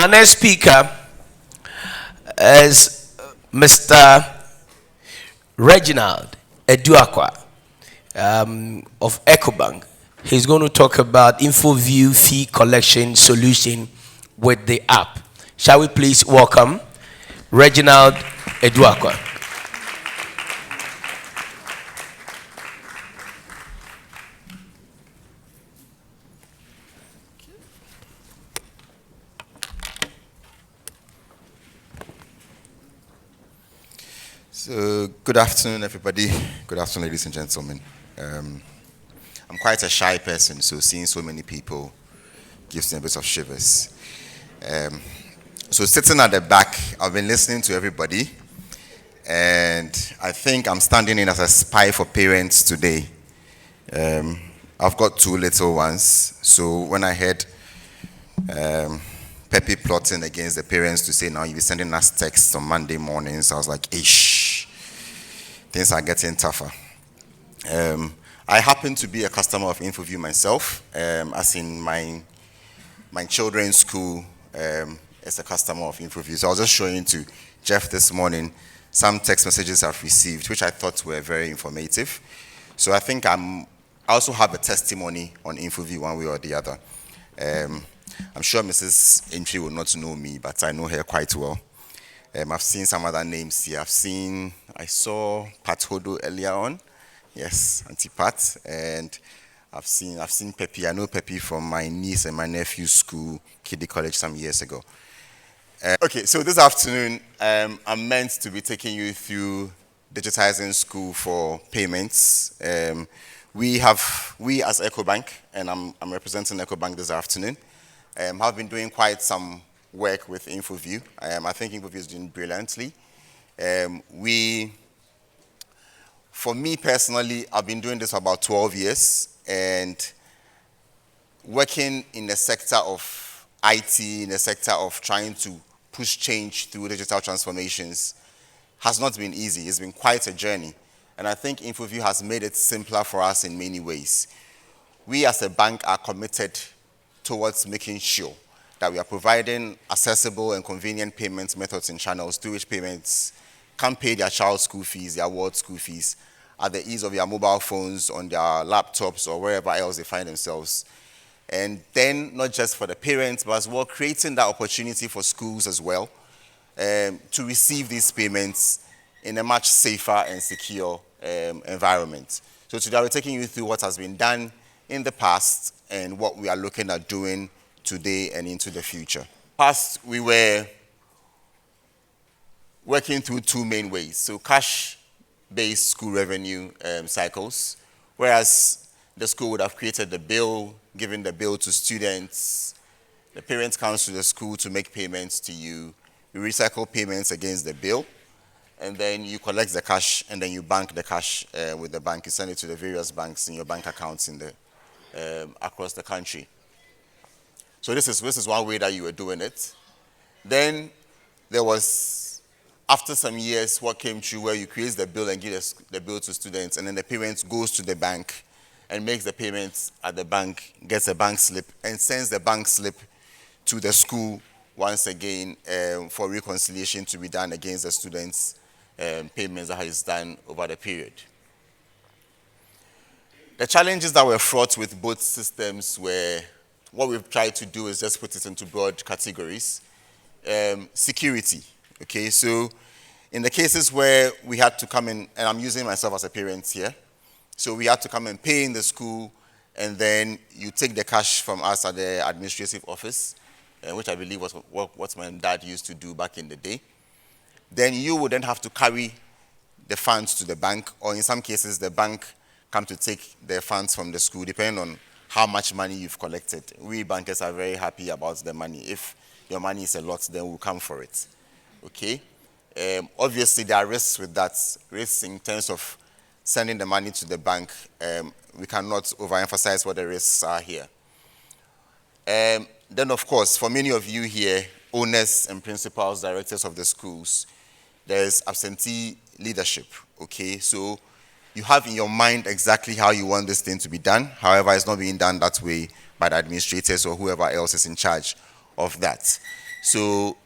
Our next speaker is Mr. Reginald Eduakwa of Ecobank. He's going to talk about InfoView fee collection solution with the app. Shall we please welcome Reginald Eduakwa? So, good afternoon, everybody. Good afternoon, ladies and gentlemen. I'm quite a shy person, so seeing so many people gives me a bit of shivers. So, sitting at the back, I've been listening to everybody, and I think I'm standing in as a spy for parents today. I've got 2 little ones, so when I heard Pepe plotting against the parents to say, now you'll be sending us texts on Monday mornings, I was like, ish, things are getting tougher. I happen to be a customer of InfoView myself, as in my children's school is a customer of InfoView. So I was just showing to Jeff this morning some text messages I've received, which I thought were very informative. So I think I also have a testimony on InfoView one way or the other. I'm sure Mrs. Entry will not know me, but I know her quite well. I've seen some other names here. I saw Pat Hodo earlier on. Yes, Auntie Pat. And I've seen Pepe. I know Pepe from my niece and my nephew's school, Kiddie College, some years ago. Okay, so this afternoon, I'm meant to be taking you through digitizing school for payments. We as Ecobank, and I'm representing Ecobank this afternoon, have been doing quite some work with InfoView. I think InfoView is doing brilliantly. For me personally, I've been doing this for about 12 years, and working in the sector of IT, in the sector of trying to push change through digital transformations has not been easy. It's been quite a journey. And I think InfoView has made it simpler for us in many ways. We as a bank are committed towards making sure that we are providing accessible and convenient payment methods and channels through which payments can pay their child's school fees, their ward school fees, at the ease of their mobile phones, on their laptops, or wherever else they find themselves. And then, not just for the parents, but as well creating that opportunity for schools as well to receive these payments in a much safer and secure environment. So today we're taking you through what has been done in the past and what we are looking at doing today and into the future. Past, we were working through 2 main ways. So cash-based school revenue cycles, whereas the school would have created the bill, given the bill to students, the parents come to the school to make payments to you, you recycle payments against the bill, and then you collect the cash, and then you bank the cash with the bank. You send it to the various banks in your bank accounts in the across the country. So this is one way that you were doing it. Then there was, after some years, what came through where you create the bill and give the bill to students, and then the parent goes to the bank and makes the payments at the bank, gets a bank slip, and sends the bank slip to the school once again for reconciliation to be done against the students' payments that is done over the period. The challenges that were fraught with both systems were, what we've tried to do is just put it into broad categories. Security, okay? So in the cases where we had to come in, and I'm using myself as a parent here, so we had to come and pay in the school, and then you take the cash from us at the administrative office, which I believe was what my dad used to do back in the day. Then you would then have to carry the funds to the bank, or in some cases the bank come to take the funds from the school, depending on how much money you've collected. We bankers are very happy about the money. If your money is a lot, then we'll come for it. Okay? Obviously, there are risks with that. Risks in terms of sending the money to the bank. We cannot overemphasize what the risks are here. Then, of course, for many of you here, owners and principals, directors of the schools, there's absentee leadership. Okay? So you have in your mind exactly how you want this thing to be done. However, it's not being done that way by the administrators or whoever else is in charge of that. So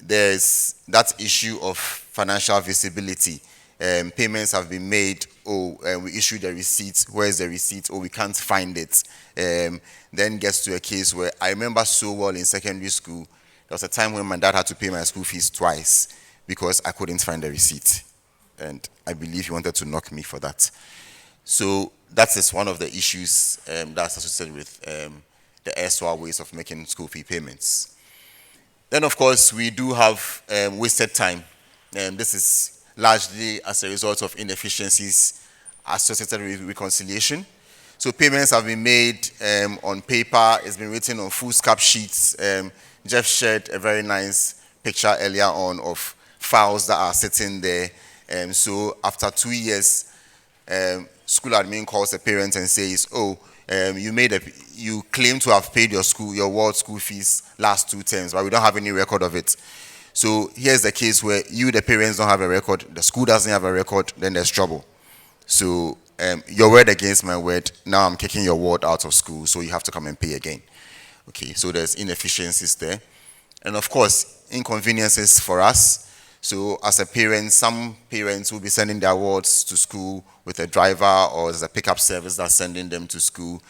there's that issue of financial visibility. Payments have been made. We issued a receipt. Where's the receipt? We can't find it. Then gets to a case where I remember so well in secondary school, there was a time when my dad had to pay my school fees twice because I couldn't find the receipt. And I believe he wanted to knock me for that. So that is one of the issues that's associated with the erstwhile ways of making school fee payments. Then, of course, we do have wasted time. This is largely as a result of inefficiencies associated with reconciliation. So payments have been made on paper. It's been written on foolscap sheets. Jeff shared a very nice picture earlier on of files that are sitting there. So after 2 years, school admin calls the parent and says, you claim to have paid your world school fees last 2 terms, but we don't have any record of it. So here's the case where you, the parents, don't have a record, the school doesn't have a record, then there's trouble. So your word against my word, now I'm kicking your word out of school, so you have to come and pay again. Okay, so there's inefficiencies there. And of course, inconveniences for us. So as a parent, some parents will be sending their wards to school with a driver, or there's a pickup service that's sending them to school.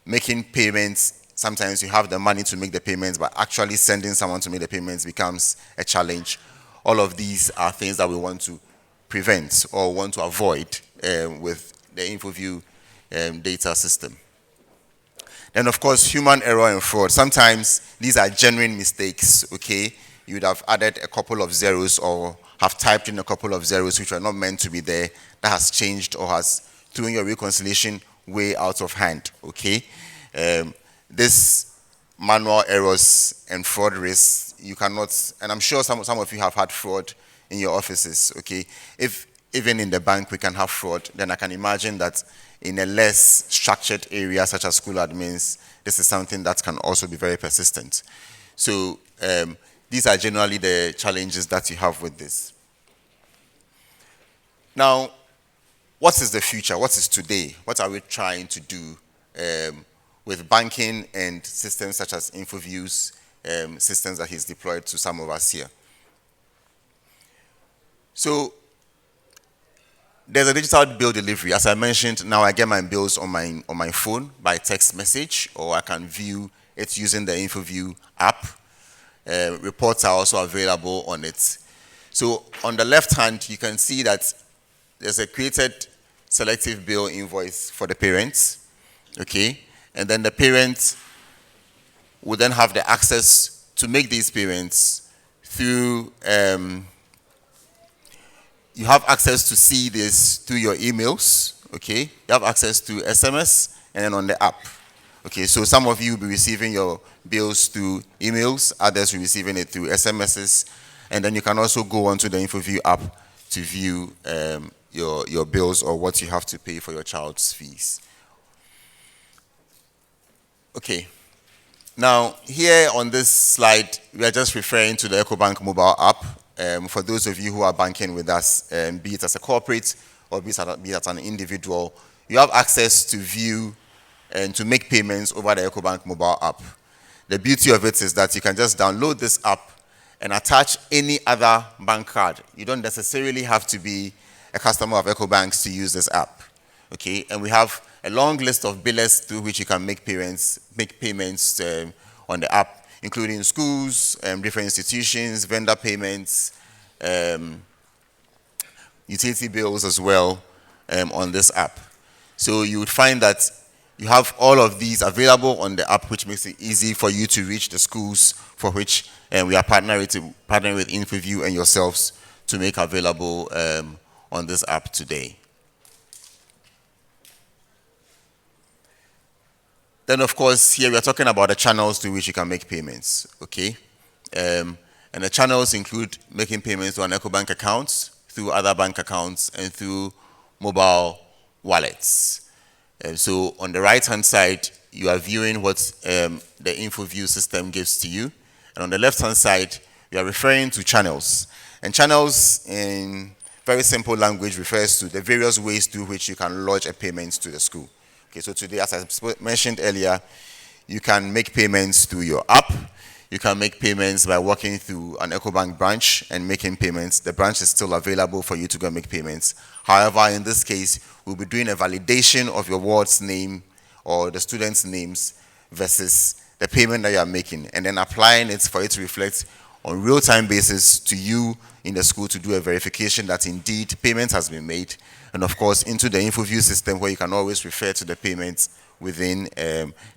Making payments, sometimes you have the money to make the payments, but actually sending someone to make the payments becomes a challenge. All of these are things that we want to prevent or want to avoid with the InfoView data system. Then, of course, human error and fraud. Sometimes these are genuine mistakes, okay? You would have added a couple of zeros or have typed in a couple of zeros which were not meant to be there. That has changed or has thrown your reconciliation way out of hand, okay? This manual errors and fraud risks, you cannot, and I'm sure some of you have had fraud in your offices, okay? If even in the bank we can have fraud, then I can imagine that in a less structured area such as school admins, this is something that can also be very persistent. So these are generally the challenges that you have with this. Now, what is the future? What is today? What are we trying to do with banking and systems such as InfoView's systems that he's deployed to some of us here? So there's a digital bill delivery. As I mentioned, now I get my bills on my phone by text message, or I can view it using the InfoView app. Reports are also available on it. So on the left hand, you can see that there's a created selective bill invoice for the parents, okay? And then the parents will then have the access to make these payments through, you have access to see this through your emails, okay? You have access to SMS and then on the app. Okay, so some of you will be receiving your bills through emails, others will be receiving it through SMSs, and then you can also go onto the InfoView app to view your bills or what you have to pay for your child's fees. Okay, now here on this slide, we are just referring to the Ecobank mobile app. For those of you who are banking with us, be it as a corporate or be it as an individual, you have access to view and to make payments over the Ecobank mobile app. The beauty of it is that you can just download this app and attach any other bank card. You don't necessarily have to be a customer of Ecobanks to use this app. Okay, and we have a long list of billers through which you can make payments on the app, including schools, different institutions, vendor payments, utility bills as well on this app. So you would find that you have all of these available on the app, which makes it easy for you to reach the schools for which we are partnering with InfoView and yourselves to make available on this app today. Then, of course, here we are talking about the channels through which you can make payments, okay? And the channels include making payments to an Ecobank account, through other bank accounts, and through mobile wallets. So on the right-hand side, you are viewing what the InfoView system gives to you. And on the left-hand side, we are referring to channels. And channels, in very simple language, refers to the various ways through which you can lodge a payment to the school. Okay, so today, as I mentioned earlier, you can make payments through your app. You can make payments by walking through an Ecobank branch and making payments. The branch is still available for you to go and make payments. However, in this case, we'll be doing a validation of your ward's name or the students' names versus the payment that you are making, and then applying it for it to reflect on real-time basis to you in the school to do a verification that indeed payment has been made, and of course into the InfoView system where you can always refer to the payments within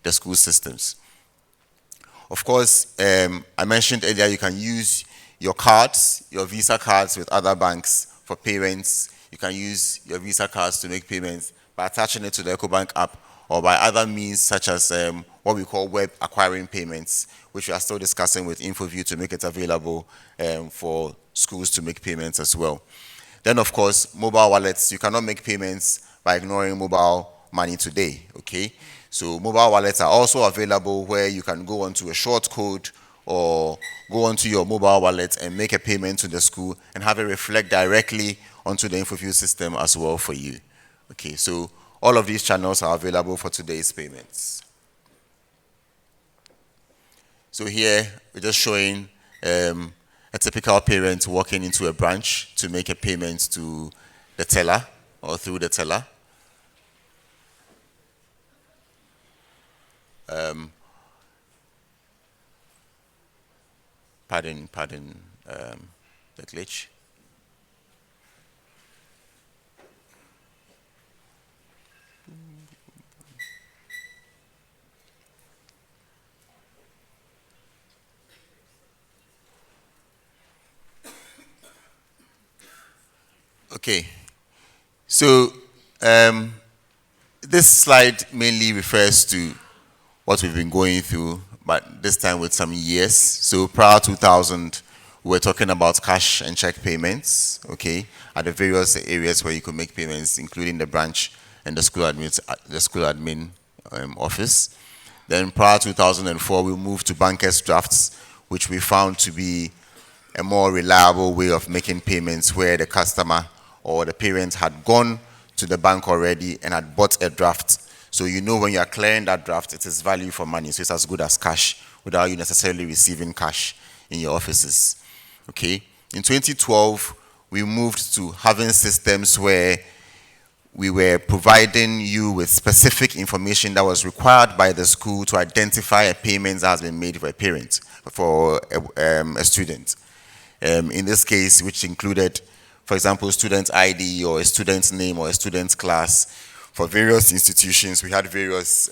the school systems. Of course, I mentioned earlier you can use your cards, your Visa cards with other banks for payments. You can use your Visa cards to make payments by attaching it to the Ecobank app or by other means such as what we call web acquiring payments, which we are still discussing with InfoView to make it available for schools to make payments as well. Then, of course, mobile wallets. You cannot make payments by ignoring mobile money today, okay? So mobile wallets are also available where you can go onto a short code or go onto your mobile wallet and make a payment to the school and have it reflect directly onto the InfoView system as well for you. Okay, so all of these channels are available for today's payments. So here we're just showing a typical parent walking into a branch to make a payment to the teller or through the teller. Pardon the glitch. Okay, so this slide mainly refers to what we've been going through, but this time with some years. So prior 2000, we were talking about cash and check payments, okay, at the various areas where you could make payments, including the branch and the school admin office. Then prior 2004, we moved to bankers drafts, which we found to be a more reliable way of making payments where the customer or the parent had gone to the bank already and had bought a draft. So you know when you are clearing that draft, it is value for money, so it's as good as cash without you necessarily receiving cash in your offices. Okay. In 2012, we moved to having systems where we were providing you with specific information that was required by the school to identify a payment that has been made for a parent, for a student. In this case, which included, for example, student ID or a student's name or a student's class. For various institutions, we had various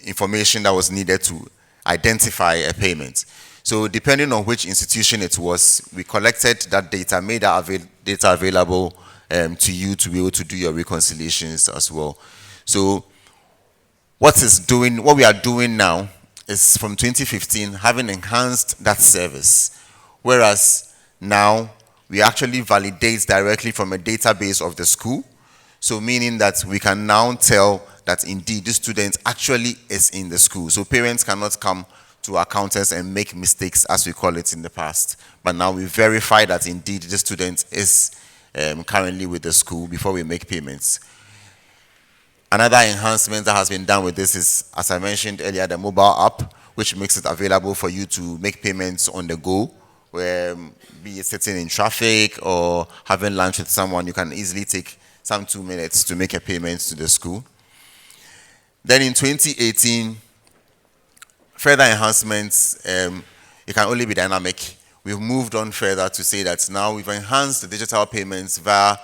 information that was needed to identify a payment. So depending on which institution it was, we collected that data, made that data available to you to be able to do your reconciliations as well. So what we are doing now is from 2015 having enhanced that service, whereas now we actually validate directly from a database of the school. So meaning that we can now tell that indeed this student actually is in the school. So parents cannot come to our counters and make mistakes as we call it in the past. But now we verify that indeed the student is currently with the school before we make payments. Another enhancement that has been done with this is, as I mentioned earlier, the mobile app, which makes it available for you to make payments on the go, where be it sitting in traffic or having lunch with someone, you can easily take some 2 minutes to make a payment to the school. Then in 2018, further enhancements, it can only be dynamic. We've moved on further to say that now we've enhanced the digital payments via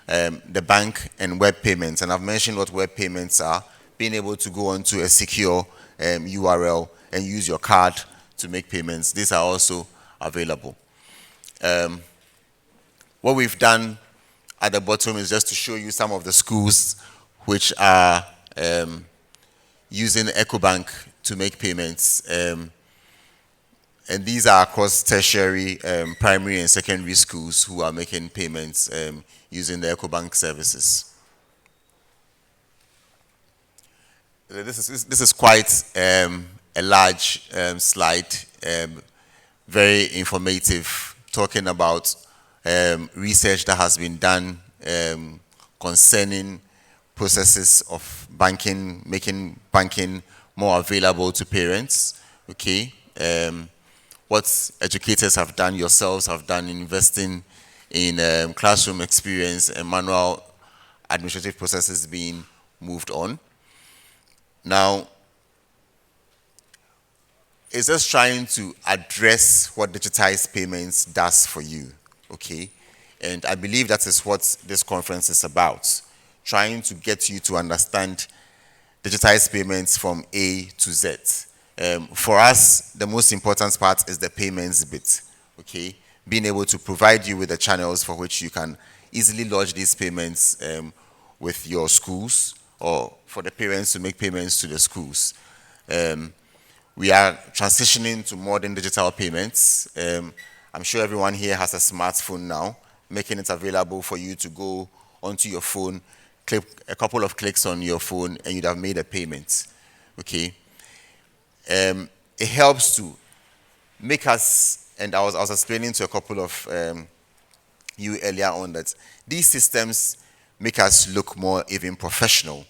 the bank and web payments. And I've mentioned what web payments are, being able to go onto a secure URL and use your card to make payments. These are also available. What we've done at the bottom is just to show you some of the schools which are using Ecobank to make payments. And these are across tertiary, primary and secondary schools who are making payments using the Ecobank services. This is quite a large slide, very informative, talking about research that has been done concerning processes of banking, making banking more available to parents. okay? What educators have done, yourselves have done, investing in classroom experience and manual administrative processes being moved on. Now, it's just trying to address what digitized payments does for you, okay? And I believe that is what this conference is about, trying to get you to understand digitized payments from A to Z. For us, the most important part is the payments bit, okay? Being able to provide you with the channels for which you can easily lodge these payments with your schools, or for the parents to make payments to the schools. We are transitioning to modern digital payments. I'm sure everyone here has a smartphone now, making it available for you to go onto your phone, click a couple of clicks on your phone, and you'd have made a payment, okay? It helps to make us, and I was explaining to a couple of you earlier on that these systems make us look more even professional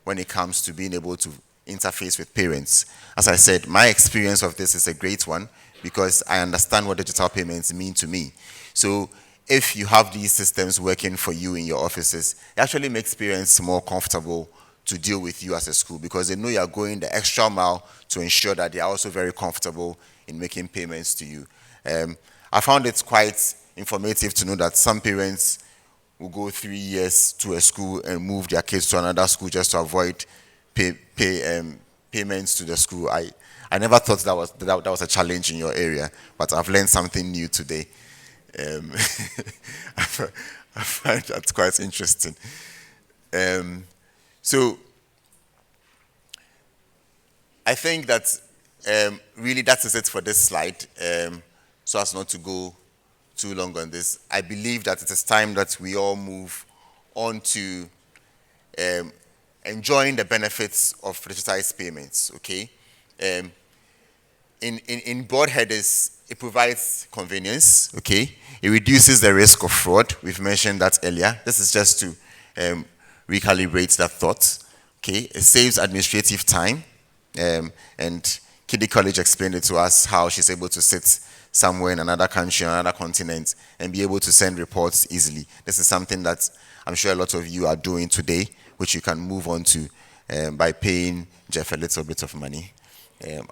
when it comes to being able to interface with parents. As I said, my experience of this is a great one because I understand what digital payments mean to me. So if you have these systems working for you in your offices, it actually makes parents more comfortable to deal with you as a school because they know you're going the extra mile to ensure that they are also very comfortable in making payments to you. I found it quite informative to know that some parents will go 3 years to a school and move their kids to another school just to avoid payments to the school. I never thought that was a challenge in your area, but I've learned something new today. I find that quite interesting. So I think that really that is it for this slide. So as not to go too long on this, I believe that it is time that we all move on to enjoying the benefits of digitized payments, okay? In broad headers, it provides convenience, okay? It reduces the risk of fraud. We've mentioned that earlier. This is just to recalibrate that thought, okay? It saves administrative time, and Kiddy College explained it to us how she's able to sit somewhere in another country, another continent, and be able to send reports easily. This is something that I'm sure a lot of you are doing today, which you can move on to by paying Jeff a little bit of money.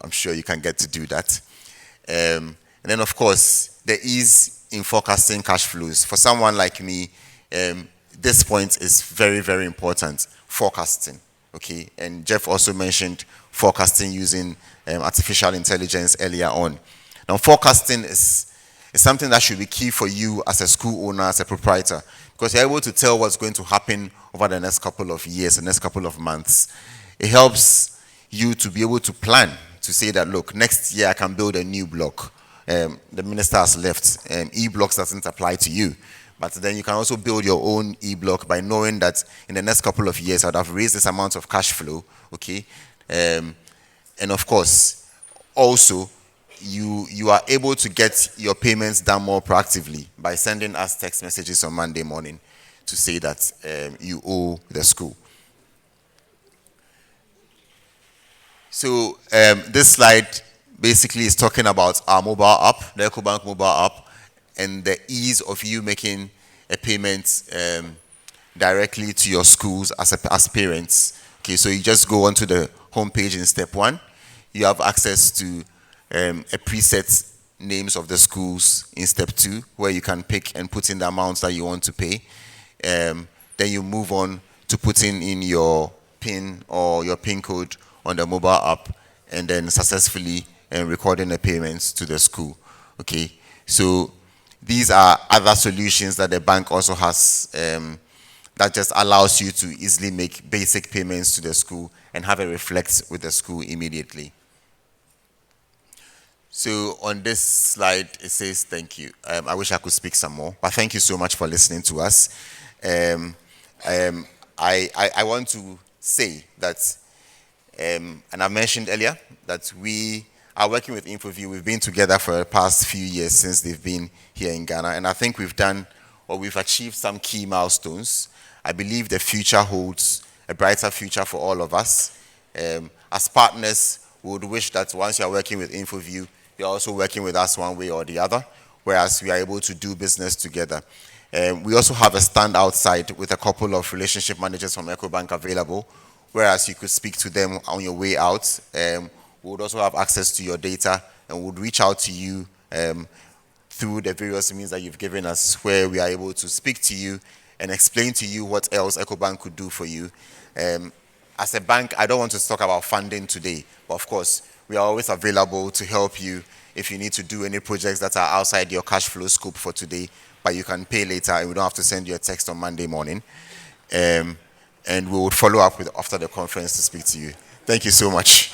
I'm sure you can get to do that. And then, of course, the ease in forecasting cash flows. For someone like me, this point is very, very important, forecasting, okay? And Jeff also mentioned forecasting using artificial intelligence earlier on. Now, forecasting is something that should be key for you as a school owner, as a proprietor, because you're able to tell what's going to happen over the next couple of years, the next couple of months. It helps you to be able to plan, to say that, look, next year I can build a new block. The minister has left. E-blocks doesn't apply to you. But then you can also build your own e-block by knowing that in the next couple of years I'd have raised this amount of cash flow, okay? And of course, also, you are able to get your payments done more proactively by sending us text messages on Monday morning to say that you owe the school. So this slide basically is talking about our mobile app, the Ecobank mobile app, and the ease of you making a payment directly to your schools as parents. Okay, so you just go onto the homepage in step 1. You have access to a preset names of the schools in step 2, where you can pick and put in the amounts that you want to pay. Then you move on to putting in your PIN or your PIN code on the mobile app, and then successfully recording the payments to the school. Okay, so these are other solutions that the bank also has that just allows you to easily make basic payments to the school and have it reflect with the school immediately. So on this slide, it says thank you. I wish I could speak some more, but thank you so much for listening to us. I want to say that, and I mentioned earlier, that we are working with InfoView. We've been together for the past few years since they've been here in Ghana, and I think we've achieved some key milestones. I believe the future holds a brighter future for all of us. As partners, we would wish that once you are working with InfoView, you're also working with us one way or the other, whereas we are able to do business together. We also have a stand outside with a couple of relationship managers from Ecobank available, whereas you could speak to them on your way out. We would also have access to your data and would reach out to you through the various means that you've given us, where we are able to speak to you and explain to you what else Ecobank could do for you. As a bank, I don't want to talk about funding today, but of course, we are always available to help you if you need to do any projects that are outside your cash flow scope for today, but you can pay later and we don't have to send you a text on Monday morning. And we would follow up with after the conference to speak to you. Thank you so much.